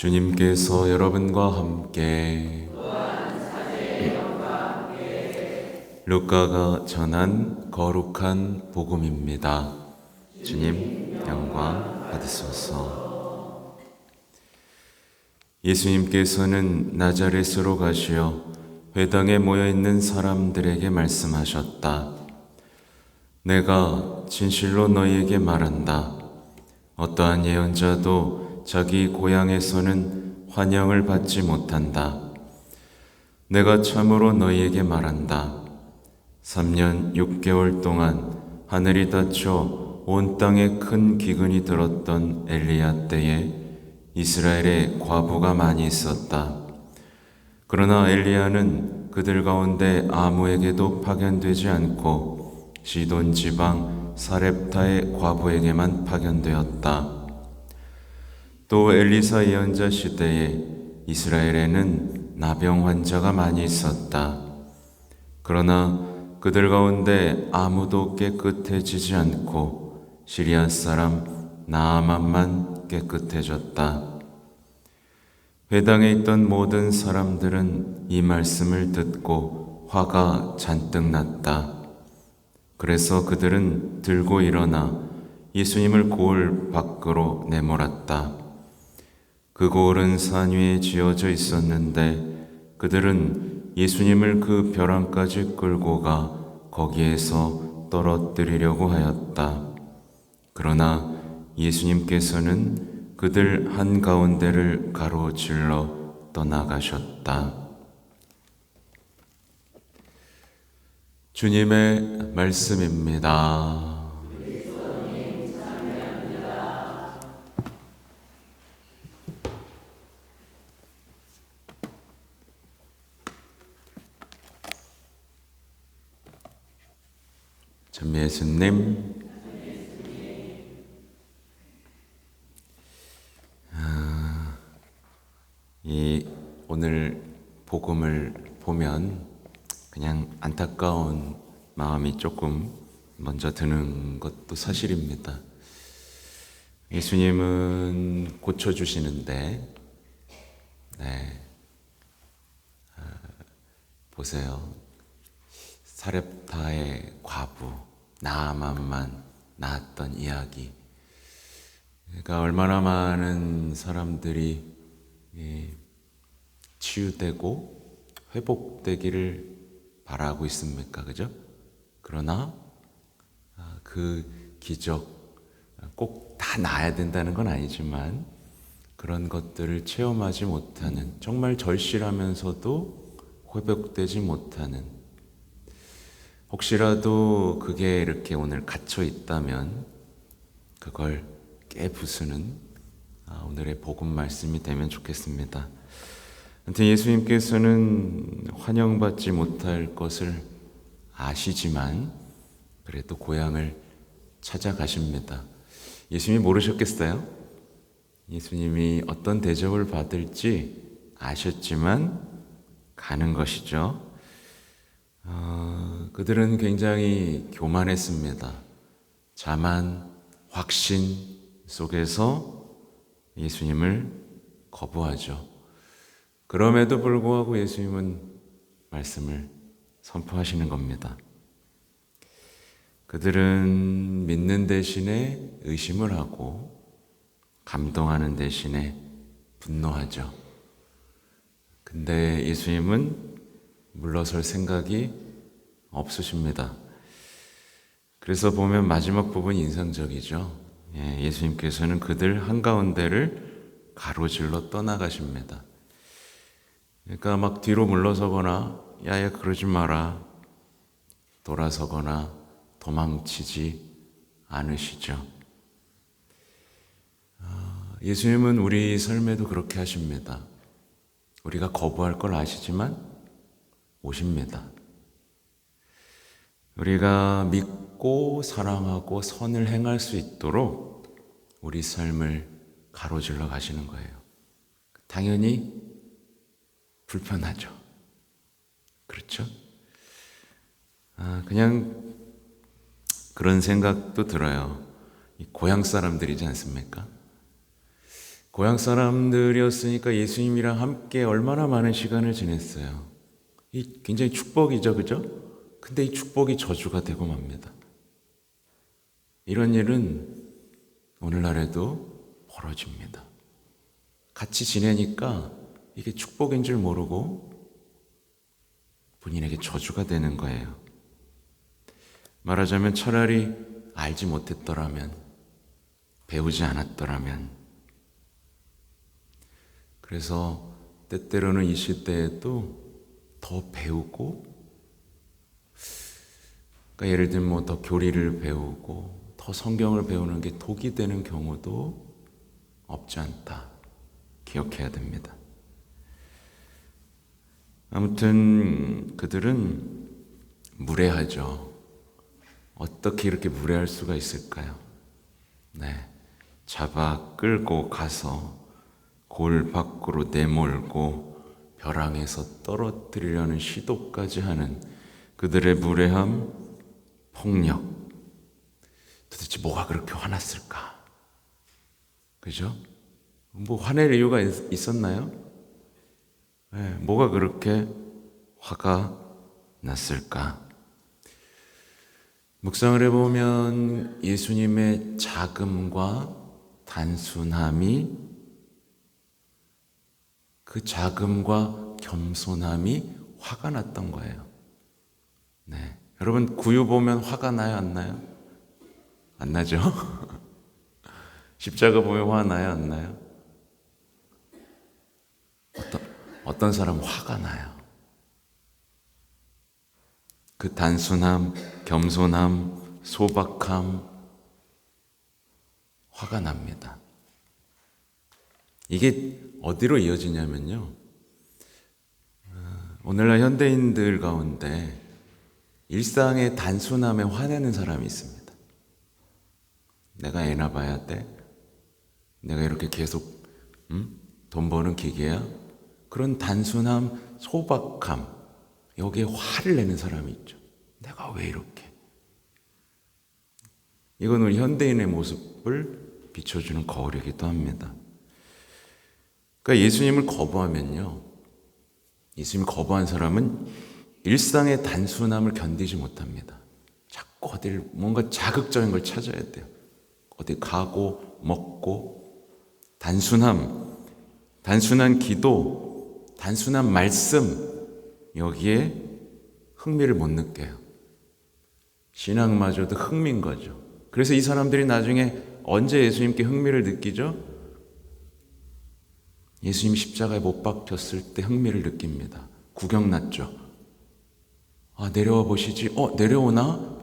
주님께서 여러분과 함께 루카가 전한 거룩한 복음입니다. 주님 영광 받으소서. 예수님께서는 나자렛으로 가시어 회당에 모여있는 사람들에게 말씀하셨다. 내가 진실로 너희에게 말한다. 어떠한 예언자도 자기 고향에서는 환영을 받지 못한다. 내가 참으로 너희에게 말한다. 3년 6개월 동안 하늘이 닫혀 온 땅에 큰 기근이 들었던 엘리야 때에 이스라엘에 과부가 많이 있었다. 그러나 엘리야는 그들 가운데 아무에게도 파견되지 않고 시돈 지방 사렙타의 과부에게만 파견되었다. 또 엘리사 예언자 시대에 이스라엘에는 나병 환자가 많이 있었다. 그러나 그들 가운데 아무도 깨끗해지지 않고 시리아 사람 나아만만 깨끗해졌다. 회당에 있던 모든 사람들은 이 말씀을 듣고 화가 잔뜩 났다. 그래서 그들은 들고 일어나 예수님을 고을 밖으로 내몰았다. 그 고을은 산 위에 지어져 있었는데 그들은 예수님을 그 벼랑까지 끌고 가 거기에서 떨어뜨리려고 하였다. 그러나 예수님께서는 그들 한가운데를 가로질러 떠나가셨다. 주님의 말씀입니다. 참 예수님, 이 오늘 복음을 보면 그냥 안타까운 마음이 조금 먼저 드는 것도 사실입니다. 예수님은 고쳐주시는데, 보세요. 사렙타의 과부, 나아만만 낳았던 이야기. 그러니까 얼마나 많은 사람들이 치유되고 회복되기를 바라고 있습니까? 그죠? 그러나 그 기적, 꼭 다 나아야 된다는 건 아니지만 그런 것들을 체험하지 못하는, 정말 절실하면서도 회복되지 못하는, 혹시라도 그게 이렇게 오늘 갇혀 있다면 그걸 깨부수는 오늘의 복음 말씀이 되면 좋겠습니다. 아무튼 예수님께서는 환영받지 못할 것을 아시지만 그래도 고향을 찾아가십니다. 예수님이 모르셨겠어요? 예수님이 어떤 대접을 받을지 아셨지만 가는 것이죠. 그들은 굉장히 교만했습니다. 자만, 확신 속에서 예수님을 거부하죠. 그럼에도 불구하고 예수님은 말씀을 선포하시는 겁니다. 그들은 믿는 대신에 의심을 하고 감동하는 대신에 분노하죠. 근데 예수님은 물러설 생각이 없으십니다. 그래서 보면 마지막 부분이 인상적이죠. 예수님께서는 그들 한가운데를 가로질러 떠나가십니다. 그러니까 막 뒤로 물러서거나 야야 그러지 마라, 돌아서거나 도망치지 않으시죠. 예수님은 우리 삶에도 그렇게 하십니다. 우리가 거부할 걸 아시지만 오십니다. 우리가 믿고 사랑하고 선을 행할 수 있도록 우리 삶을 가로질러 가시는 거예요. 당연히 불편하죠. 그렇죠? 그냥 그런 생각도 들어요. 이 고향 사람들이지 않습니까? 고향 사람들이었으니까 예수님이랑 함께 얼마나 많은 시간을 지냈어요. 이 굉장히 축복이죠, 그죠? 근데 이 축복이 저주가 되고 맙니다. 이런 일은 오늘날에도 벌어집니다. 같이 지내니까 이게 축복인 줄 모르고 본인에게 저주가 되는 거예요. 말하자면 차라리 알지 못했더라면, 배우지 않았더라면. 그래서 때때로는 이 시대에도 더 배우고, 그러니까 예를 들면 뭐 더 교리를 배우고 더 성경을 배우는 게 독이 되는 경우도 없지 않다. 기억해야 됩니다. 아무튼 그들은 무례하죠. 어떻게 이렇게 무례할 수가 있을까요? 네, 잡아 끌고 가서 골 밖으로 내몰고 벼랑에서 떨어뜨리려는 시도까지 하는 그들의 무례함, 폭력. 도대체 뭐가 그렇게 화났을까? 그죠? 뭐 화낼 이유가 있었나요? 네, 뭐가 그렇게 화가 났을까? 묵상을 해보면 예수님의 자금과 단순함이, 그 자금과 겸손함이 화가 났던 거예요. 네, 여러분 구유 보면 화가 나요, 안 나요? 안 나죠? 십자가 보면 화 나요, 안 나요? 어떤 사람 화가 나요. 그 단순함, 겸손함, 소박함, 화가 납니다. 이게 어디로 이어지냐면요, 오늘날 현대인들 가운데 일상의 단순함에 화내는 사람이 있습니다. 내가 애나 봐야 돼? 내가 이렇게 계속 돈 버는 기계야? 그런 단순함, 소박함, 여기에 화를 내는 사람이 있죠. 내가 왜 이렇게? 이건 우리 현대인의 모습을 비춰주는 거울이기도 합니다. 그러니까 예수님을 거부하면요, 예수님을 거부한 사람은 일상의 단순함을 견디지 못합니다. 자꾸 어딜 뭔가 자극적인 걸 찾아야 돼요. 어디 가고 먹고. 단순함, 단순한 기도, 단순한 말씀, 여기에 흥미를 못 느껴요. 신앙마저도 흥미인 거죠. 그래서 이 사람들이 나중에 언제 예수님께 흥미를 느끼죠? 예수님 십자가에 못 박혔을 때 흥미를 느낍니다. 구경났죠. 아, 내려와 보시지. 내려오나?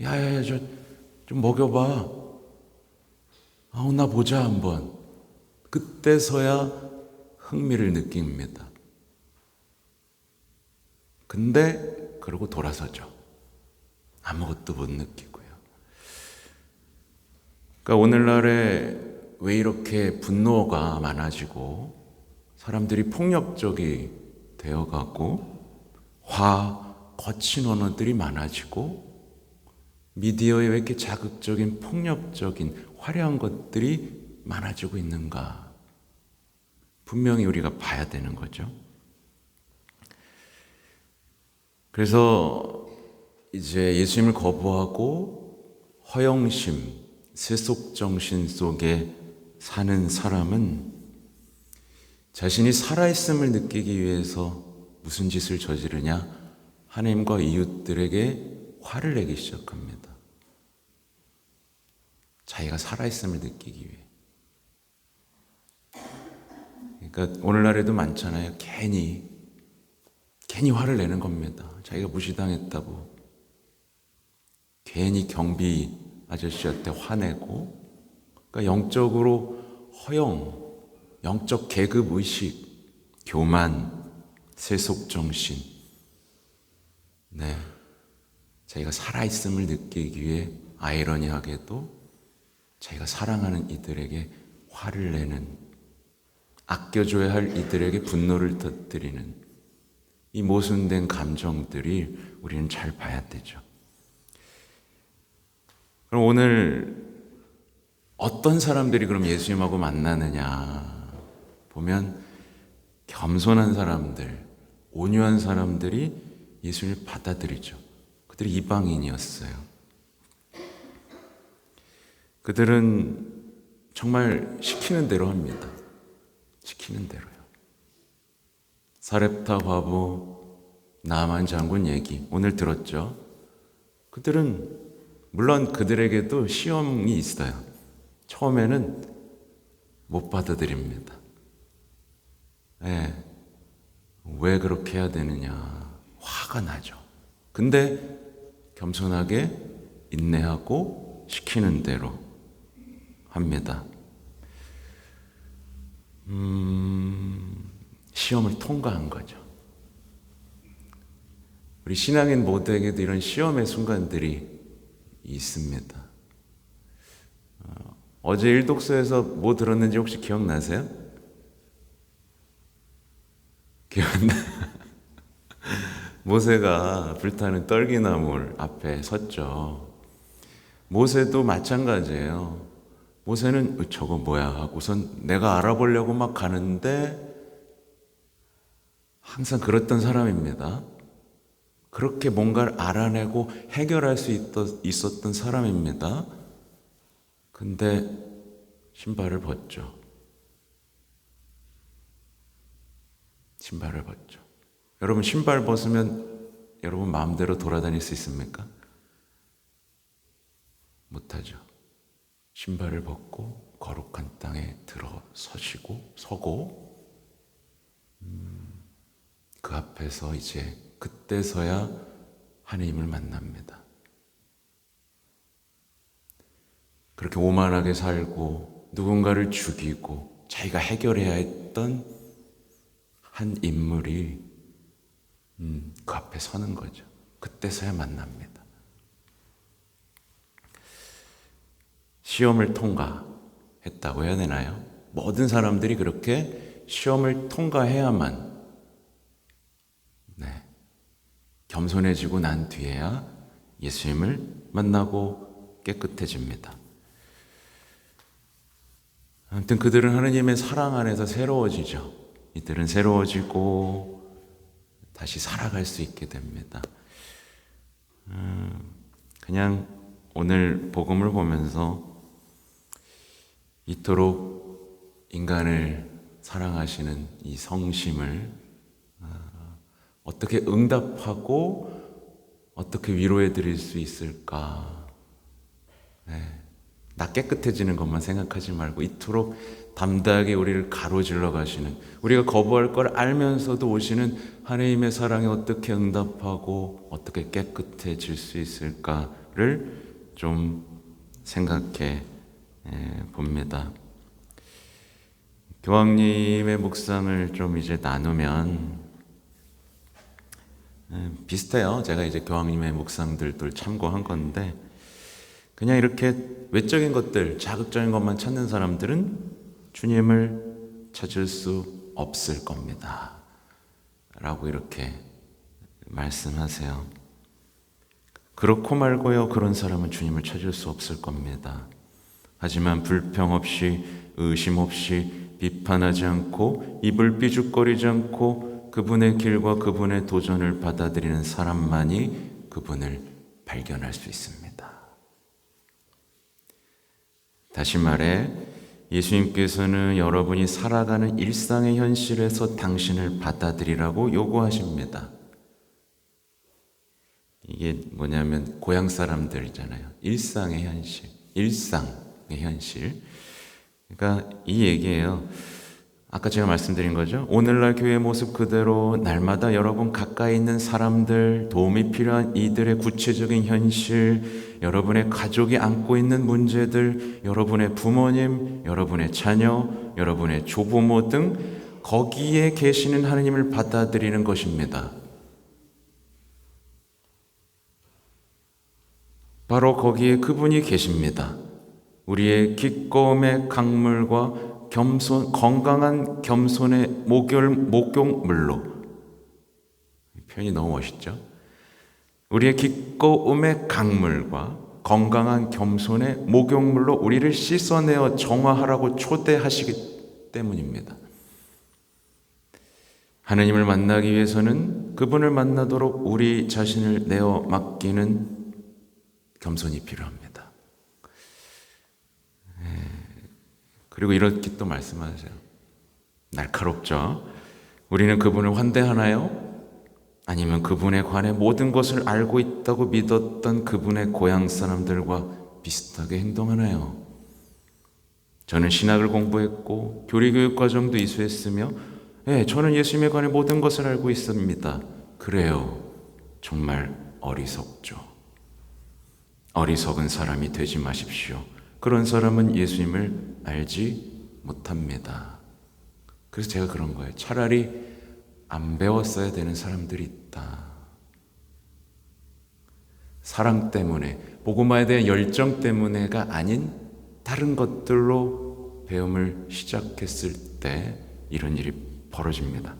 야야야, 좀 먹여봐. 나 보자 한번. 그때서야 흥미를 느낍니다. 근데 그러고 돌아서죠. 아무것도 못 느끼고요. 그러니까 오늘날에 왜 이렇게 분노가 많아지고 사람들이 폭력적이 되어가고 거친 언어들이 많아지고 미디어에 왜 이렇게 자극적인 폭력적인 화려한 것들이 많아지고 있는가? 분명히 우리가 봐야 되는 거죠. 그래서 이제 예수님을 거부하고 허영심, 세속정신 속에 사는 사람은 자신이 살아있음을 느끼기 위해서 무슨 짓을 저지르냐? 하나님과 이웃들에게 화를 내기 시작합니다. 자기가 살아있음을 느끼기 위해. 그러니까 오늘날에도 많잖아요. 괜히 화를 내는 겁니다. 자기가 무시당했다고 괜히 경비 아저씨한테 화내고, 그러니까 영적으로 영적 계급의식, 교만, 세속정신, 네, 자기가 살아있음을 느끼기 위해 아이러니하게도 자기가 사랑하는 이들에게 화를 내는, 아껴줘야 할 이들에게 분노를 터뜨리는 이 모순된 감정들이 우리는 잘 봐야 되죠. 그럼 오늘 어떤 사람들이 그럼 예수님하고 만나느냐 보면 겸손한 사람들, 온유한 사람들이 예수님을 받아들이죠. 그들이 이방인이었어요. 그들은 정말 시키는 대로 합니다. 시키는 대로요. 사렙타 과부, 나만 장군 얘기 오늘 들었죠? 그들은 물론 그들에게도 시험이 있어요. 처음에는 못 받아들입니다. 네. 왜 그렇게 해야 되느냐 화가 나죠. 근데 겸손하게 인내하고 시키는 대로 합니다. 시험을 통과한 거죠. 우리 신앙인 모두에게도 이런 시험의 순간들이 있습니다. 어제 일독서에서 뭐 들었는지 혹시 기억나세요? 기억나? 모세가 불타는 떨기나물 앞에 섰죠. 모세도 마찬가지예요. 모세는 저거 뭐야 하고선 내가 알아보려고 막 가는데 항상 그랬던 사람입니다. 그렇게 뭔가를 알아내고 해결할 수 있었던 사람입니다. 근데 신발을 벗죠. 신발을 벗죠. 여러분 신발 벗으면 여러분 마음대로 돌아다닐 수 있습니까? 못하죠. 신발을 벗고 거룩한 땅에 서고 그 앞에서 이제 그때서야 하나님을 만납니다. 그렇게 오만하게 살고 누군가를 죽이고 자기가 해결해야 했던 한 인물이 그 앞에 서는 거죠. 그때서야 만납니다. 시험을 통과했다고 해야 되나요? 모든 사람들이 그렇게 시험을 통과해야만 겸손해지고 난 뒤에야 예수님을 만나고 깨끗해집니다. 아무튼 그들은 하나님의 사랑 안에서 새로워지죠. 이들은 새로워지고 다시 살아갈 수 있게 됩니다. 그냥 오늘 복음을 보면서 이토록 인간을 사랑하시는 이 성심을 어떻게 응답하고 어떻게 위로해 드릴 수 있을까? 나 깨끗해지는 것만 생각하지 말고 이토록 담대하게 우리를 가로질러 가시는, 우리가 거부할 걸 알면서도 오시는 하나님의 사랑에 어떻게 응답하고 어떻게 깨끗해질 수 있을까를 좀 생각해 봅니다. 교황님의 묵상을 좀 이제 나누면 비슷해요. 제가 이제 교황님의 묵상들도 참고한 건데 그냥 이렇게 외적인 것들, 자극적인 것만 찾는 사람들은 주님을 찾을 수 없을 겁니다. 라고 이렇게 말씀하세요. 그렇고 말고요, 그런 사람은 주님을 찾을 수 없을 겁니다. 하지만 불평 없이, 의심 없이, 비판하지 않고, 입을 삐죽거리지 않고, 그분의 길과 그분의 도전을 받아들이는 사람만이 그분을 발견할 수 있습니다. 다시 말해, 예수님께서는 여러분이 살아가는 일상의 현실에서 당신을 받아들이라고 요구하십니다. 이게 뭐냐면 고향 사람들이잖아요. 일상의 현실, 일상의 현실. 그러니까 이 얘기예요. 아까 제가 말씀드린 거죠. 오늘날 교회의 모습 그대로 날마다 여러분 가까이 있는 사람들, 도움이 필요한 이들의 구체적인 현실, 여러분의 가족이 안고 있는 문제들, 여러분의 부모님, 여러분의 자녀, 여러분의 조부모 등 거기에 계시는 하나님을 받아들이는 것입니다. 바로 거기에 그분이 계십니다. 우리의 기꺼움의 강물과 건강한 겸손의 목욕물로. 표현이 너무 멋있죠? 우리의 기꺼움의 강물과 건강한 겸손의 목욕물로 우리를 씻어내어 정화하라고 초대하시기 때문입니다. 하느님을 만나기 위해서는 그분을 만나도록 우리 자신을 내어 맡기는 겸손이 필요합니다. 그리고 이렇게 또 말씀하세요. 날카롭죠? 우리는 그분을 환대하나요? 아니면 그분에 관해 모든 것을 알고 있다고 믿었던 그분의 고향 사람들과 비슷하게 행동하나요? 저는 신학을 공부했고 교리교육 과정도 이수했으며 저는 예수님에 관해 모든 것을 알고 있습니다. 그래요. 정말 어리석죠. 어리석은 사람이 되지 마십시오. 그런 사람은 예수님을 알지 못합니다. 그래서 제가 그런 거예요. 차라리 안 배웠어야 되는 사람들이 있다. 사랑 때문에, 복음화에 대한 열정 때문에가 아닌 다른 것들로 배움을 시작했을 때 이런 일이 벌어집니다.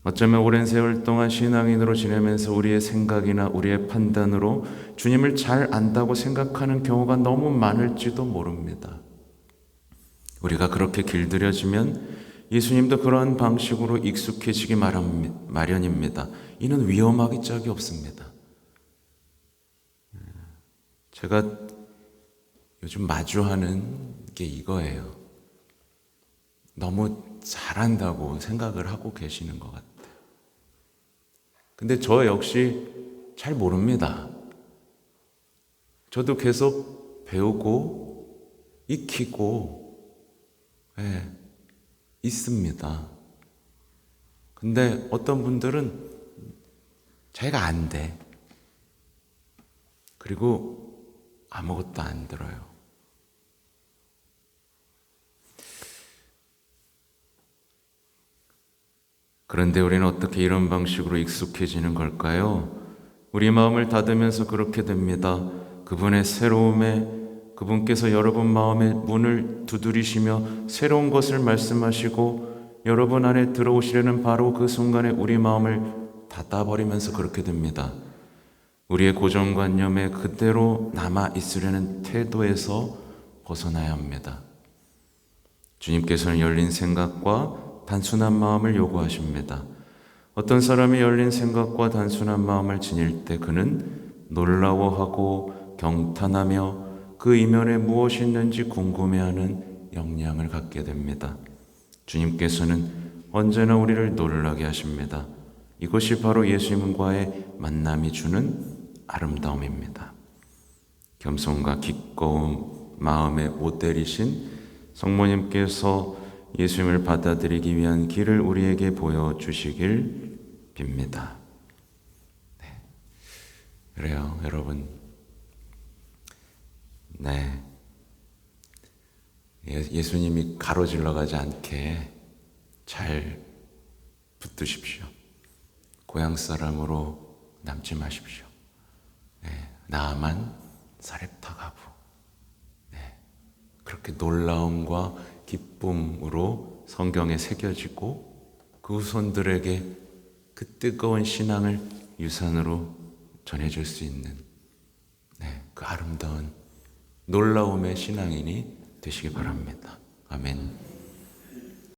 어쩌면 오랜 세월 동안 신앙인으로 지내면서 우리의 생각이나 우리의 판단으로 주님을 잘 안다고 생각하는 경우가 너무 많을지도 모릅니다. 우리가 그렇게 길들여지면 예수님도 그러한 방식으로 익숙해지기 마련입니다. 이는 위험하기 짝이 없습니다. 제가 요즘 마주하는 게 이거예요. 너무 잘한다고 생각을 하고 계시는 것 같아요. 근데 저 역시 잘 모릅니다. 저도 계속 배우고 익히고 있습니다. 근데 어떤 분들은 자기가 안 돼. 그리고 아무것도 안 들어요. 그런데 우리는 어떻게 이런 방식으로 익숙해지는 걸까요? 우리 마음을 닫으면서 그렇게 됩니다. 그분의 새로움에 그분께서 여러분 마음의 문을 두드리시며 새로운 것을 말씀하시고 여러분 안에 들어오시려는 바로 그 순간에 우리 마음을 닫아버리면서 그렇게 됩니다. 우리의 고정관념에 그대로 남아있으려는 태도에서 벗어나야 합니다. 주님께서는 열린 생각과 단순한 마음을 요구하십니다. 어떤 사람이 열린 생각과 단순한 마음을 지닐 때 그는 놀라워하고 경탄하며 그 이면에 무엇이 있는지 궁금해하는 역량을 갖게 됩니다. 주님께서는 언제나 우리를 놀라게 하십니다. 이것이 바로 예수님과의 만남이 주는 아름다움입니다. 겸손과 기꺼운 마음의 모델이신 성모님께서 예수님을 받아들이기 위한 길을 우리에게 보여주시길 빕니다. 그래요, 여러분. 예수님이 가로질러 가지 않게 잘 붙드십시오. 고향 사람으로 남지 마십시오. 나아만 사렙타 가부. 그렇게 놀라움과 기쁨으로 성경에 새겨지고 그 후손들에게 그 뜨거운 신앙을 유산으로 전해줄 수 있는 그 아름다운 놀라움의 신앙인이 되시기 바랍니다. 아멘.